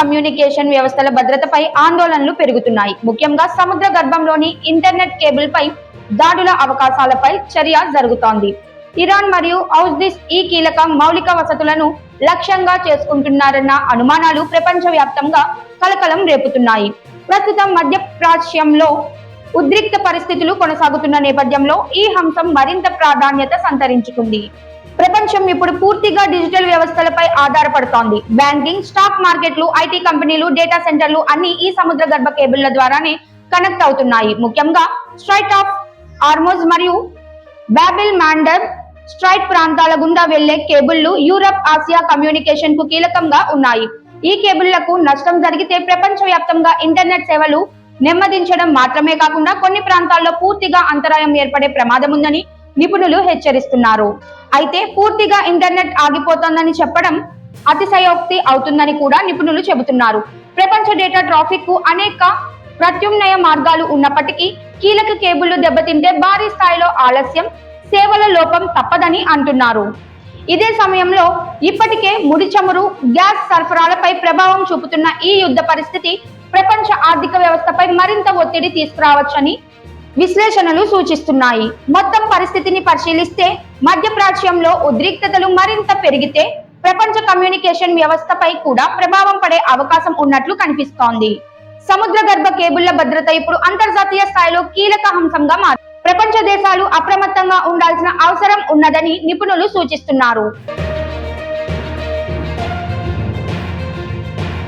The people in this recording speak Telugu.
కమ్యూనికేషన్ వ్యవస్థల భద్రతపై ఆందోళనలు పెరుగుతున్నాయి. ముఖ్యంగా సముద్ర గర్భంలోని ఇంటర్నెట్ కేబుల్ పై దాడుల అవకాశాలపై చర్య జరుగుతోంది. ఇరాన్ మరియు హౌథీస్ ఈ కీలక మౌలిక వసతులను లక్ష్యంగా చేసుకుంటున్నారన్న అనుమానాలు ప్రపంచవ్యాప్తంగా కలకలం రేపుతున్నాయి. ప్రస్తుతం మధ్యప్రాచ్యంలో ఉద్రిక్త పరిస్థితులు కొనసాగుతున్న నేపథ్యంలో ఈ అంశం మరింత ప్రాధాన్యత సంతరించుకుంది. ప్రపంచం ఇప్పుడు పూర్తిగా డిజిటల్ వ్యవస్థలపై ఆధారపడుతోంది. బ్యాంకింగ్, స్టాక్ మార్కెట్లు, ఐటీ కంపెనీలు, డేటా సెంటర్లు అన్ని ఈ సముద్ర గర్భ కేబుళ్ల ద్వారానే కనెక్ట్ అవుతున్నాయి. ముఖ్యంగా స్ట్రైట్ ఆఫ్ హార్మోజ్ మరియు బాబెల్ మాండబ్ స్ట్రైట్ ప్రాంతాల గుండా వెళ్లే కేబుళ్లు యూరప్, ఆసియా కమ్యూనికేషన్ కు కీలకంగా ఉన్నాయి. ఈ కేబుళ్లకు నష్టం జరిగితే ప్రపంచవ్యాప్తంగా ఇంటర్నెట్ సేవలు నెమ్మదించడం మాత్రమే కాకుండా కొన్ని ప్రాంతాల్లో పూర్తిగా అంతరాయం ఏర్పడే ప్రమాదం ఉందని నిపుణులు హెచ్చరిస్తున్నారు. అయితే పూర్తిగా ఇంటర్నెట్ ఆగిపోతోందని చెప్పడం అతిశయోక్తి అవుతుందని కూడా నిపుణులు చెబుతున్నారు. ప్రపంచ డేటా ట్రాఫిక్ కు అనేక ప్రత్యామ్నాయ మార్గాలు ఉన్నప్పటికీ కీలక కేబుళ్లు దెబ్బతింటే భారీ స్థాయిలో ఆలస్యం, సేవల లోపం తప్పదని అంటున్నారు. ఇదే సమయంలో ఇప్పటికే ముడి చమురు, గ్యాస్ సరఫరాలపై ప్రభావం చూపుతున్న ఈ యుద్ధ పరిస్థితి ప్రపంచ ఆర్థిక వ్యవస్థపై మరింత ఒత్తిడి తీసుకురావచ్చని విశ్లేషణలు సూచిస్తున్నాయి. మొత్తం పరిస్థితిని పరిశీలిస్తే మధ్యప్రాచ్యంలో ఉద్రిక్తతలు మరింత పెరిగితే ప్రపంచ కమ్యూనికేషన్ వ్యవస్థపై కూడా ప్రభావం పడే అవకాశం ఉన్నట్లు కనిపిస్తోంది. సముద్ర గర్భ కేబుళ్ల భద్రత ఇప్పుడు అంతర్జాతీయ స్థాయిలో కీలక అంశంగా మారింది. ప్రపంచ దేశాలు అప్రమత్తంగా ఉండాల్సిన అవసరం ఉన్నదని నిపుణులు సూచిస్తున్నారు.